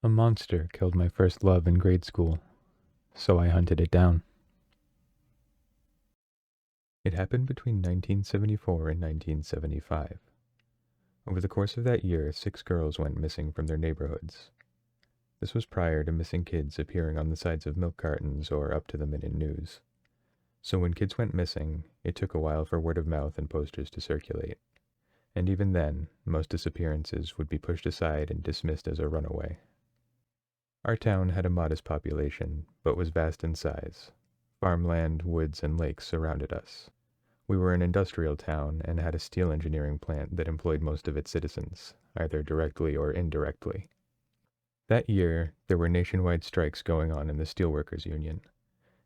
A monster killed my first love in grade school, so I hunted it down. It happened between 1974 and 1975. Over the course of that year, 6 girls went missing from their neighborhoods. This was prior to missing kids appearing on the sides of milk cartons or up-to-the-minute news. So when kids went missing, it took a while for word of mouth and posters to circulate. And even then, most disappearances would be pushed aside and dismissed as a runaway. Our town had a modest population, but was vast in size. Farmland, woods, and lakes surrounded us. We were an industrial town and had a steel engineering plant that employed most of its citizens, either directly or indirectly. That year, there were nationwide strikes going on in the Steelworkers Union.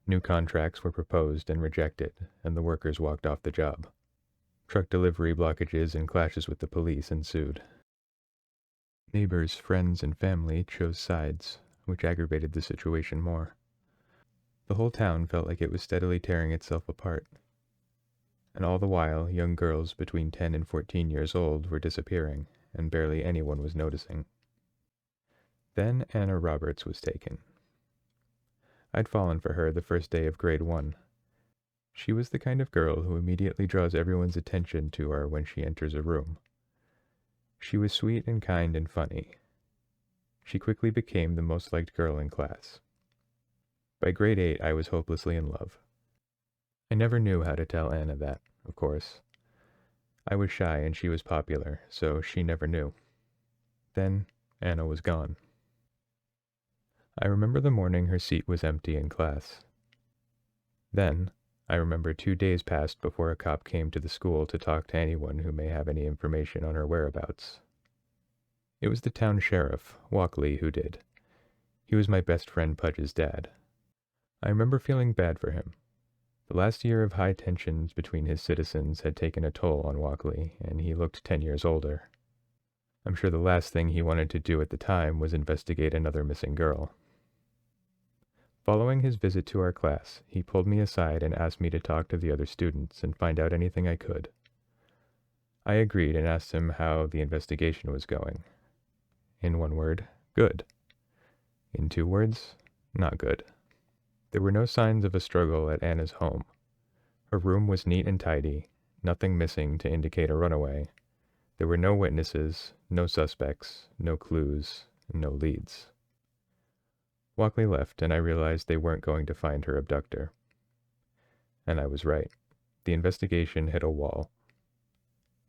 New contracts were proposed and rejected, and the workers walked off the job. Truck delivery blockages and clashes with the police ensued. Neighbors, friends, and family chose sides, which aggravated the situation more. The whole town felt like it was steadily tearing itself apart. And all the while, young girls between 10 and 14 years old were disappearing, and barely anyone was noticing. Then Anna Roberts was taken. I'd fallen for her the first day of grade 1. She was the kind of girl who immediately draws everyone's attention to her when she enters a room. She was sweet and kind and funny. She quickly became the most liked girl in class. By grade 8, I was hopelessly in love. I never knew how to tell Anna that, of course. I was shy and she was popular, so she never knew. Then, Anna was gone. I remember the morning her seat was empty in class. Then, I remember 2 days passed before a cop came to the school to talk to anyone who may have any information on her whereabouts. It was the town sheriff, Walkley, who did. He was my best friend Pudge's dad. I remember feeling bad for him. The last year of high tensions between his citizens had taken a toll on Walkley, and he looked 10 years older. I'm sure the last thing he wanted to do at the time was investigate another missing girl. Following his visit to our class, he pulled me aside and asked me to talk to the other students and find out anything I could. I agreed and asked him how the investigation was going. In 1 word, good. In 2 words, not good. There were no signs of a struggle at Anna's home. Her room was neat and tidy, nothing missing to indicate a runaway. There were no witnesses, no suspects, no clues, no leads. Walkley left, and I realized they weren't going to find her abductor. And I was right. The investigation hit a wall.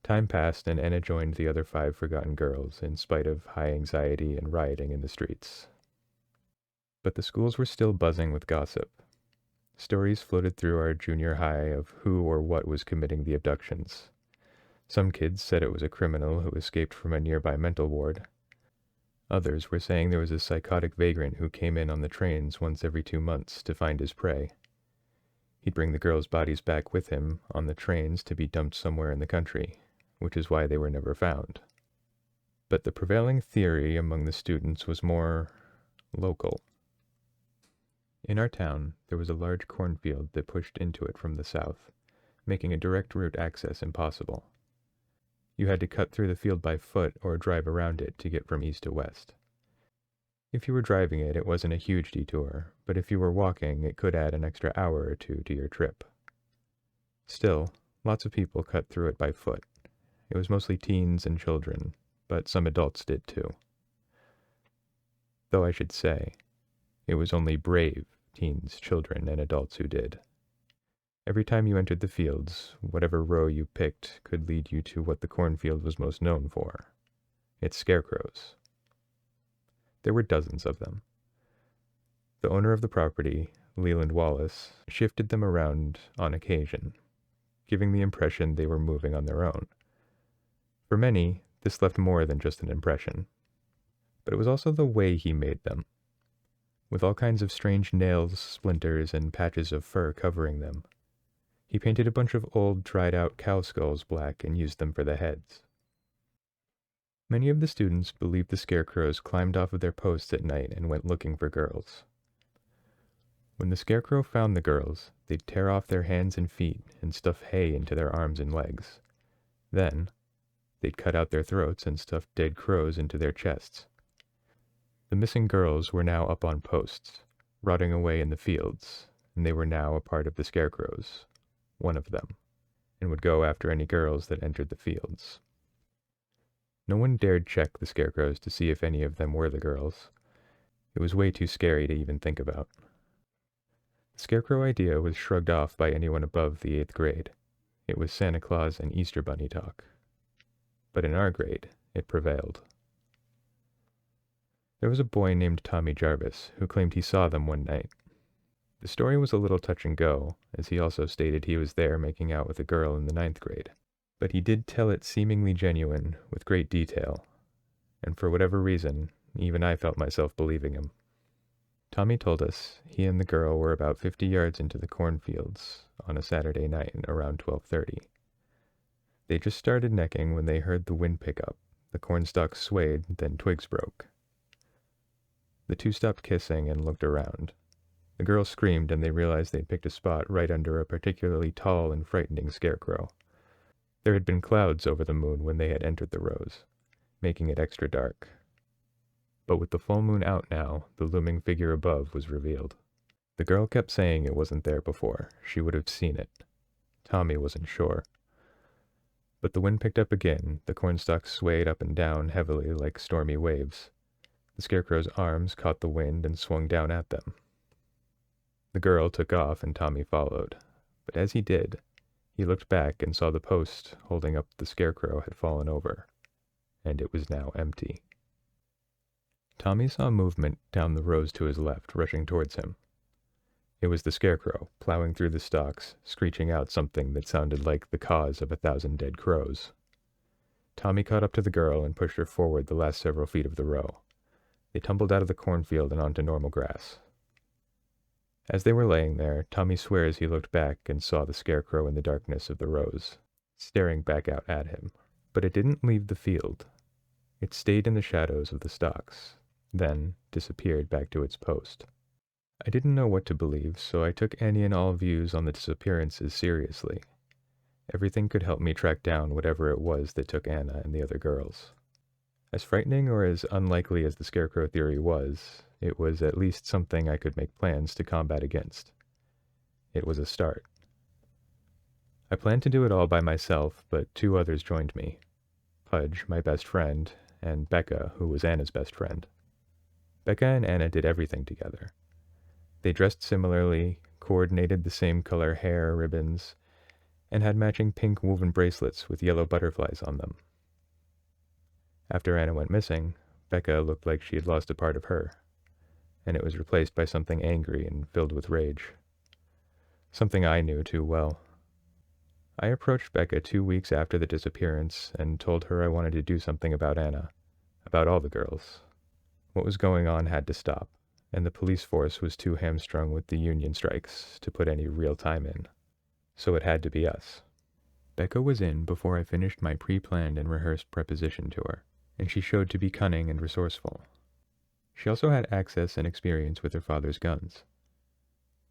Time passed, and Anna joined the other 5 forgotten girls, in spite of high anxiety and rioting in the streets. But the schools were still buzzing with gossip. Stories floated through our junior high of who or what was committing the abductions. Some kids said it was a criminal who escaped from a nearby mental ward. Others were saying there was a psychotic vagrant who came in on the trains once every 2 months to find his prey. He'd bring the girls' bodies back with him on the trains to be dumped somewhere in the country, which is why they were never found. But the prevailing theory among the students was more local. In our town, there was a large cornfield that pushed into it from the south, making a direct route access impossible. You had to cut through the field by foot or drive around it to get from east to west. If you were driving it, it wasn't a huge detour, but if you were walking, it could add an extra hour or 2 to your trip. Still, lots of people cut through it by foot. It was mostly teens and children, but some adults did too. Though I should say, it was only brave teens, children, and adults who did. Every time you entered the fields, whatever row you picked could lead you to what the cornfield was most known for, its scarecrows. There were dozens of them. The owner of the property, Leland Wallace, shifted them around on occasion, giving the impression they were moving on their own. For many, this left more than just an impression. But it was also the way he made them, with all kinds of strange nails, splinters, and patches of fur covering them. He painted a bunch of old, dried-out cow skulls black and used them for the heads. Many of the students believed the scarecrows climbed off of their posts at night and went looking for girls. When the scarecrow found the girls, they'd tear off their hands and feet and stuff hay into their arms and legs. Then, they'd cut out their throats and stuff dead crows into their chests. The missing girls were now up on posts, rotting away in the fields, and they were now a part of the scarecrows, one of them, and would go after any girls that entered the fields. No one dared check the scarecrows to see if any of them were the girls. It was way too scary to even think about. The scarecrow idea was shrugged off by anyone above the 8th grade. It was Santa Claus and Easter Bunny talk. But in our grade, it prevailed. There was a boy named Tommy Jarvis who claimed he saw them one night. The story was a little touch and go, as he also stated he was there making out with a girl in the 9th grade. But he did tell it seemingly genuine, with great detail, and for whatever reason, even I felt myself believing him. Tommy told us he and the girl were about 50 yards into the cornfields on a Saturday night around 12:30. They just started necking when they heard the wind pick up. The cornstalks swayed, then twigs broke. The two stopped kissing and looked around. The girl screamed and they realized they'd picked a spot right under a particularly tall and frightening scarecrow. There had been clouds over the moon when they had entered the rows, making it extra dark. But with the full moon out now, the looming figure above was revealed. The girl kept saying it wasn't there before. She would have seen it. Tommy wasn't sure. But the wind picked up again. The cornstalks swayed up and down heavily like stormy waves. The scarecrow's arms caught the wind and swung down at them. The girl took off and Tommy followed. But as he did, he looked back and saw the post holding up the scarecrow had fallen over, and it was now empty. Tommy saw movement down the rows to his left, rushing towards him. It was the scarecrow, plowing through the stalks, screeching out something that sounded like the cause of 1,000 dead crows. Tommy caught up to the girl and pushed her forward the last several feet of the row. They tumbled out of the cornfield and onto normal grass. As they were laying there, Tommy swears he looked back and saw the scarecrow in the darkness of the rows, staring back out at him. But it didn't leave the field. It stayed in the shadows of the stalks, then disappeared back to its post. I didn't know what to believe, so I took any and all views on the disappearances seriously. Everything could help me track down whatever it was that took Anna and the other girls. As frightening or as unlikely as the scarecrow theory was, it was at least something I could make plans to combat against. It was a start. I planned to do it all by myself, but 2 others joined me. Pudge, my best friend, and Becca, who was Anna's best friend. Becca and Anna did everything together. They dressed similarly, coordinated the same color hair, ribbons, and had matching pink woven bracelets with yellow butterflies on them. After Anna went missing, Becca looked like she had lost a part of her, and it was replaced by something angry and filled with rage. Something I knew too well. I approached Becca 2 weeks after the disappearance and told her I wanted to do something about Anna, about all the girls. What was going on had to stop, and the police force was too hamstrung with the union strikes to put any real time in. So it had to be us. Becca was in before I finished my pre-planned and rehearsed preposition to her, and she showed to be cunning and resourceful. She also had access and experience with her father's guns.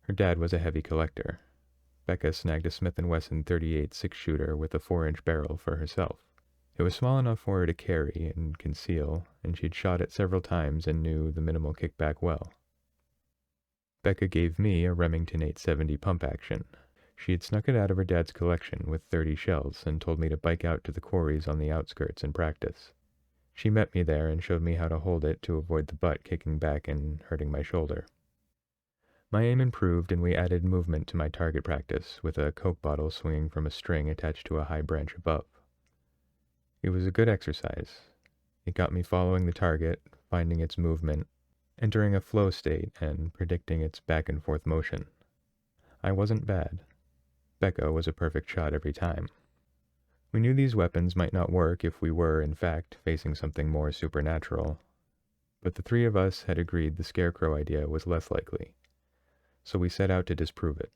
Her dad was a heavy collector. Becca snagged a Smith & Wesson .38 6-shooter with a 4-inch barrel for herself. It was small enough for her to carry and conceal, and she'd shot it several times and knew the minimal kickback well. Becca gave me a Remington 870 pump action. She had snuck it out of her dad's collection with 30 shells and told me to bike out to the quarries on the outskirts and practice. She met me there and showed me how to hold it to avoid the butt kicking back and hurting my shoulder. My aim improved and we added movement to my target practice with a Coke bottle swinging from a string attached to a high branch above. It was a good exercise. It got me following the target, finding its movement, entering a flow state, and predicting its back and forth motion. I wasn't bad. Becca was a perfect shot every time. We knew these weapons might not work if we were, in fact, facing something more supernatural, but the 3 of us had agreed the scarecrow idea was less likely, so we set out to disprove it.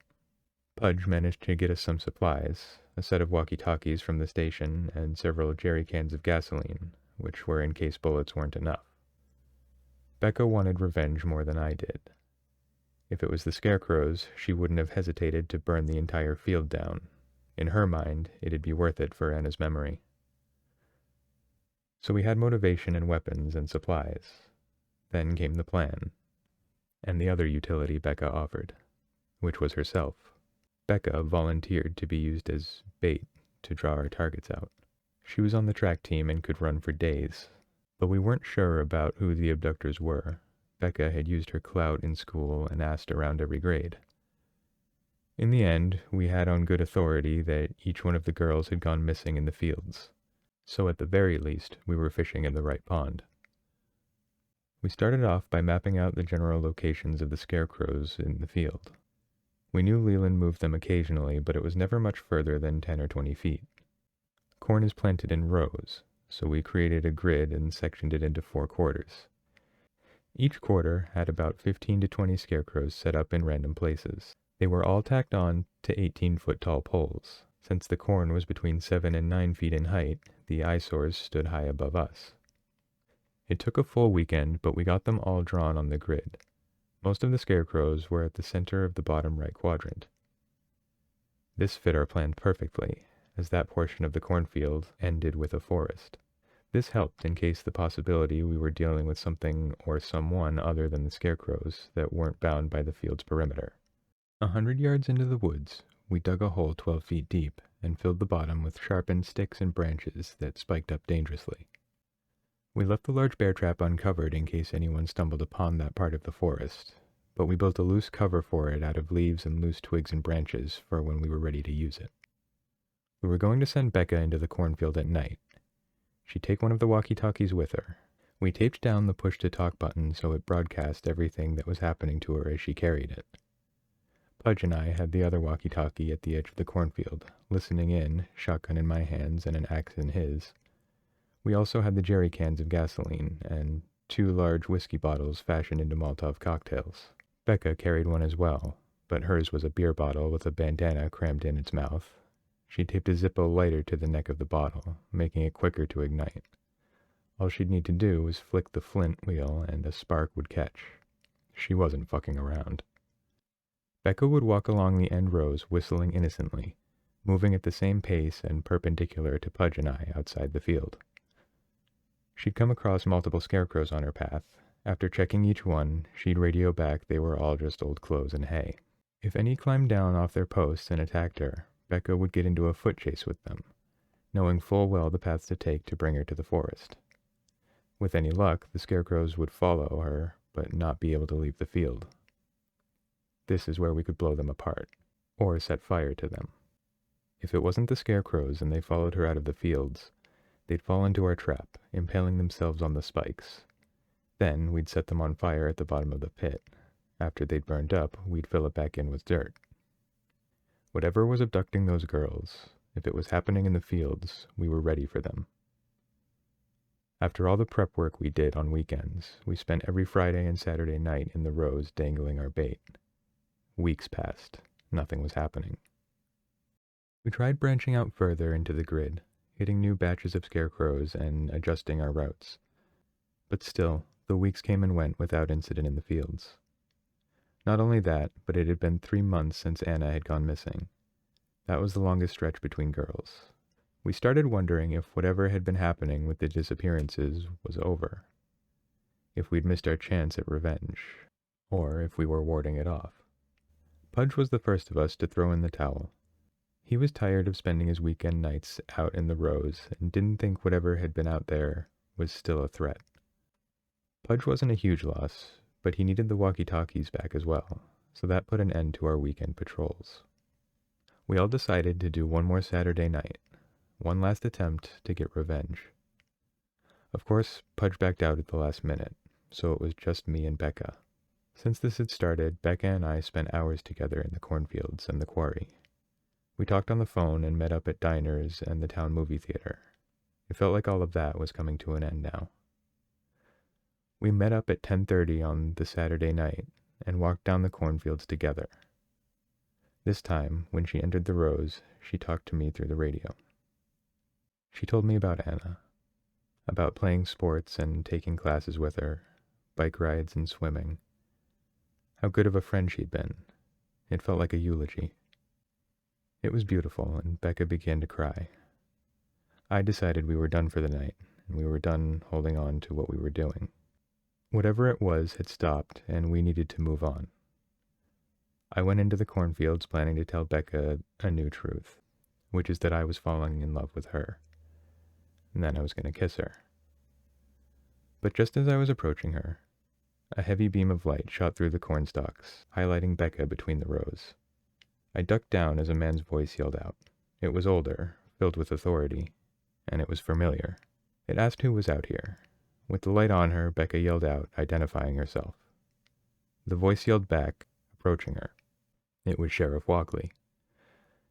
Pudge managed to get us some supplies, a set of walkie-talkies from the station, and several jerry cans of gasoline, which were in case bullets weren't enough. Becca wanted revenge more than I did. If it was the scarecrows, she wouldn't have hesitated to burn the entire field down. In her mind, it'd be worth it for Anna's memory. So we had motivation and weapons and supplies. Then came the plan, and the other utility Becca offered, which was herself. Becca volunteered to be used as bait to draw our targets out. She was on the track team and could run for days, but we weren't sure about who the abductors were. Becca had used her clout in school and asked around every grade. In the end, we had on good authority that each one of the girls had gone missing in the fields, so at the very least, we were fishing in the right pond. We started off by mapping out the general locations of the scarecrows in the field. We knew Leland moved them occasionally, but it was never much further than 10 or 20 feet. Corn is planted in rows, so we created a grid and sectioned it into 4 quarters. Each quarter had about 15 to 20 scarecrows set up in random places. They were all tacked on to 18-foot tall poles. Since the corn was between 7 and 9 feet in height, the eyesores stood high above us. It took a full weekend, but we got them all drawn on the grid. Most of the scarecrows were at the center of the bottom right quadrant. This fit our plan perfectly, as that portion of the cornfield ended with a forest. This helped in case the possibility we were dealing with something or someone other than the scarecrows that weren't bound by the field's perimeter. 100 yards into the woods, we dug a hole 12 feet deep and filled the bottom with sharpened sticks and branches that spiked up dangerously. We left the large bear trap uncovered in case anyone stumbled upon that part of the forest, but we built a loose cover for it out of leaves and loose twigs and branches for when we were ready to use it. We were going to send Becca into the cornfield at night. She'd take one of the walkie-talkies with her. We taped down the push-to-talk button so it broadcast everything that was happening to her as she carried it. Pudge and I had the other walkie-talkie at the edge of the cornfield, listening in, shotgun in my hands and an axe in his. We also had the jerry cans of gasoline and 2 large whiskey bottles fashioned into Molotov cocktails. Becca carried one as well, but hers was a beer bottle with a bandana crammed in its mouth. She taped a Zippo lighter to the neck of the bottle, making it quicker to ignite. All she'd need to do was flick the flint wheel and a spark would catch. She wasn't fucking around. Becca would walk along the end rows whistling innocently, moving at the same pace and perpendicular to Pudge and I outside the field. She'd come across multiple scarecrows on her path. After checking each one, she'd radio back they were all just old clothes and hay. If any climbed down off their posts and attacked her, Becca would get into a foot chase with them, knowing full well the paths to take to bring her to the forest. With any luck, the scarecrows would follow her, but not be able to leave the field. This is where we could blow them apart, or set fire to them. If it wasn't the scarecrows and they followed her out of the fields, they'd fall into our trap, impaling themselves on the spikes. Then we'd set them on fire at the bottom of the pit. After they'd burned up, we'd fill it back in with dirt. Whatever was abducting those girls, if it was happening in the fields, we were ready for them. After all the prep work we did on weekends, we spent every Friday and Saturday night in the rows dangling our bait. Weeks passed. Nothing was happening. We tried branching out further into the grid, hitting new batches of scarecrows and adjusting our routes. But still, the weeks came and went without incident in the fields. Not only that, but it had been 3 months since Anna had gone missing. That was the longest stretch between girls. We started wondering if whatever had been happening with the disappearances was over, if we'd missed our chance at revenge, or if we were warding it off. Pudge was the first of us to throw in the towel. He was tired of spending his weekend nights out in the rows and didn't think whatever had been out there was still a threat. Pudge wasn't a huge loss, but he needed the walkie-talkies back as well, so that put an end to our weekend patrols. We all decided to do one more Saturday night, one last attempt to get revenge. Of course, Pudge backed out at the last minute, so it was just me and Becca. Since this had started, Becca and I spent hours together in the cornfields and the quarry. We talked on the phone and met up at diners and the town movie theater. It felt like all of that was coming to an end now. We met up at 10:30 on the Saturday night and walked down the cornfields together. This time, when she entered the rows, she talked to me through the radio. She told me about Anna, about playing sports and taking classes with her, bike rides and swimming, how good of a friend she'd been. It felt like a eulogy. It was beautiful, and Becca began to cry. I decided we were done for the night, and we were done holding on to what we were doing. Whatever it was had stopped, and we needed to move on. I went into the cornfields planning to tell Becca a new truth, which is that I was falling in love with her, and then I was going to kiss her. But just as I was approaching her, a heavy beam of light shot through the cornstalks, highlighting Becca between the rows. I ducked down as a man's voice yelled out. It was older, filled with authority, and it was familiar. It asked who was out here. With the light on her, Becca yelled out, identifying herself. The voice yelled back, approaching her. It was Sheriff Walkley.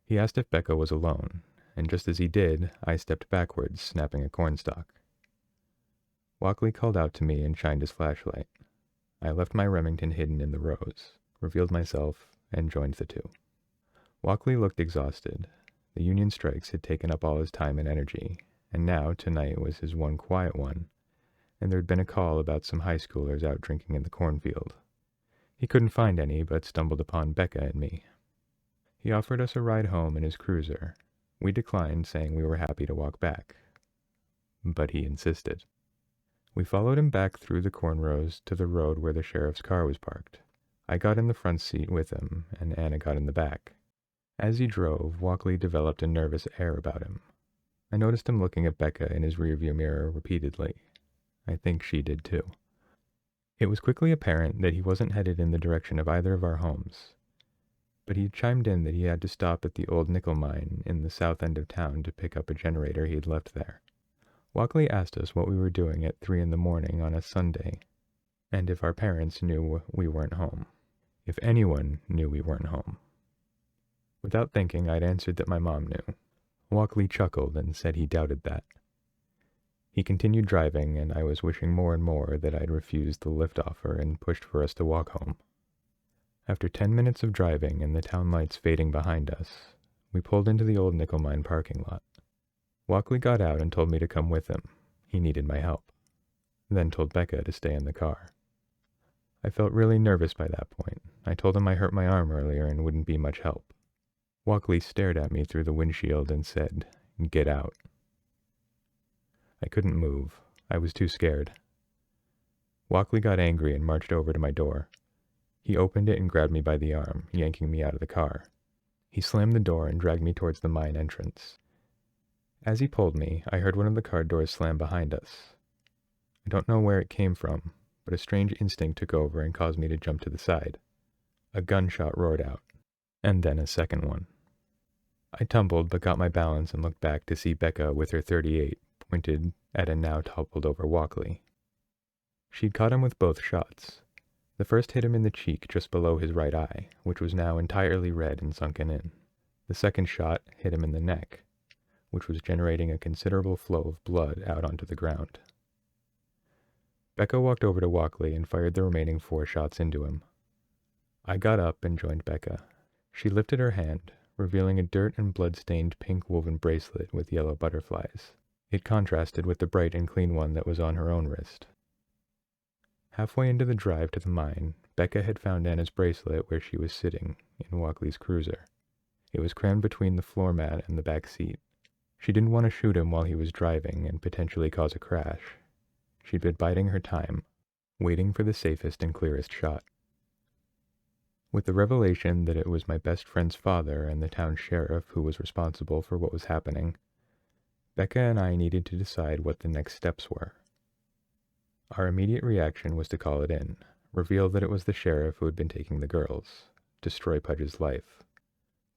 He asked if Becca was alone, and just as he did, I stepped backwards, snapping a cornstalk. Walkley called out to me and shined his flashlight. I left my Remington hidden in the rows, revealed myself, and joined the two. Walkley looked exhausted. The Union strikes had taken up all his time and energy, and now, tonight, was his one quiet one, and there had been a call about some high schoolers out drinking in the cornfield. He couldn't find any, but stumbled upon Becca and me. He offered us a ride home in his cruiser. We declined, saying we were happy to walk back. But he insisted. We followed him back through the corn rows to the road where the sheriff's car was parked. I got in the front seat with him, and Anna got in the back. As he drove, Walkley developed a nervous air about him. I noticed him looking at Becca in his rearview mirror repeatedly. I think she did too. It was quickly apparent that he wasn't headed in the direction of either of our homes, but he chimed in that he had to stop at the old nickel mine in the south end of town to pick up a generator he had left there. Walkley asked us what we were doing at 3 a.m. on a Sunday, and if our parents knew we weren't home. If anyone knew we weren't home. Without thinking, I'd answered that my mom knew. Walkley chuckled and said he doubted that. He continued driving, and I was wishing more and more that I'd refused the lift offer and pushed for us to walk home. After 10 minutes of driving and the town lights fading behind us, we pulled into the old nickel mine parking lot. Walkley got out and told me to come with him. He needed my help. Then told Becca to stay in the car. I felt really nervous by that point. I told him I hurt my arm earlier and wouldn't be much help. Walkley stared at me through the windshield and said, "Get out." I couldn't move. I was too scared. Walkley got angry and marched over to my door. He opened it and grabbed me by the arm, yanking me out of the car. He slammed the door and dragged me towards the mine entrance. As he pulled me, I heard one of the car doors slam behind us. I don't know where it came from, but a strange instinct took over and caused me to jump to the side. A gunshot roared out, and then a second one. I tumbled but got my balance and looked back to see Becca with her .38 pointed at a now toppled over Walkley. She'd caught him with both shots. The first hit him in the cheek just below his right eye, which was now entirely red and sunken in. The second shot hit him in the neck, which was generating a considerable flow of blood out onto the ground. Becca walked over to Walkley and fired the remaining 4 shots into him. I got up and joined Becca. She lifted her hand, revealing a dirt and blood-stained pink woven bracelet with yellow butterflies. It contrasted with the bright and clean one that was on her own wrist. Halfway into the drive to the mine, Becca had found Anna's bracelet where she was sitting in Walkley's cruiser. It was crammed between the floor mat and the back seat. She didn't want to shoot him while he was driving and potentially cause a crash. She'd been biding her time, waiting for the safest and clearest shot. With the revelation that it was my best friend's father and the town sheriff who was responsible for what was happening, Becca and I needed to decide what the next steps were. Our immediate reaction was to call it in, reveal that it was the sheriff who had been taking the girls, destroy Pudge's life,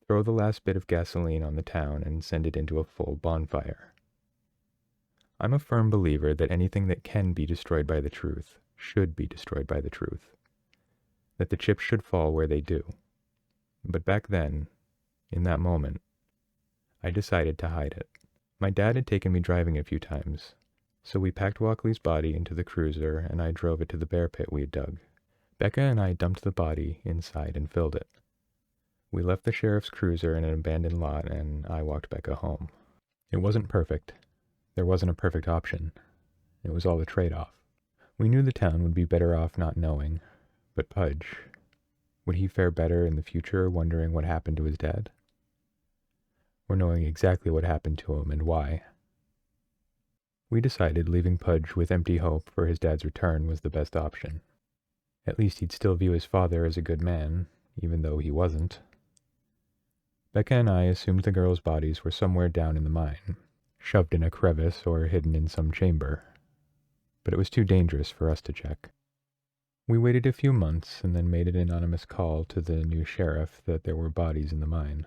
throw the last bit of gasoline on the town and send it into a full bonfire. I'm a firm believer that anything that can be destroyed by the truth should be destroyed by the truth, that the chips should fall where they do. But back then, in that moment, I decided to hide it. My dad had taken me driving a few times, so we packed Walkley's body into the cruiser and I drove it to the bear pit we had dug. Becca and I dumped the body inside and filled it. We left the sheriff's cruiser in an abandoned lot and I walked Becca home. It wasn't perfect. There wasn't a perfect option. It was all a trade-off. We knew the town would be better off not knowing, but Pudge, would he fare better in the future wondering what happened to his dad? Or knowing exactly what happened to him and why? We decided leaving Pudge with empty hope for his dad's return was the best option. At least he'd still view his father as a good man, even though he wasn't. Becca and I assumed the girls' bodies were somewhere down in the mine, shoved in a crevice or hidden in some chamber. But it was too dangerous for us to check. We waited a few months and then made an anonymous call to the new sheriff that there were bodies in the mine.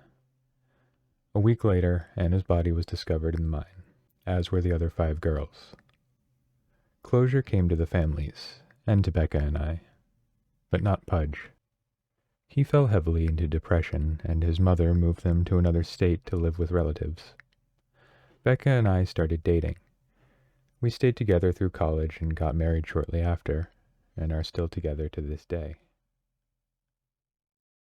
A week later, Anna's body was discovered in the mine, as were the other 5 girls. Closure came to the families, and to Becca and I, but not Pudge. He fell heavily into depression, and his mother moved them to another state to live with relatives. Becca and I started dating. We stayed together through college and got married shortly after, and are still together to this day.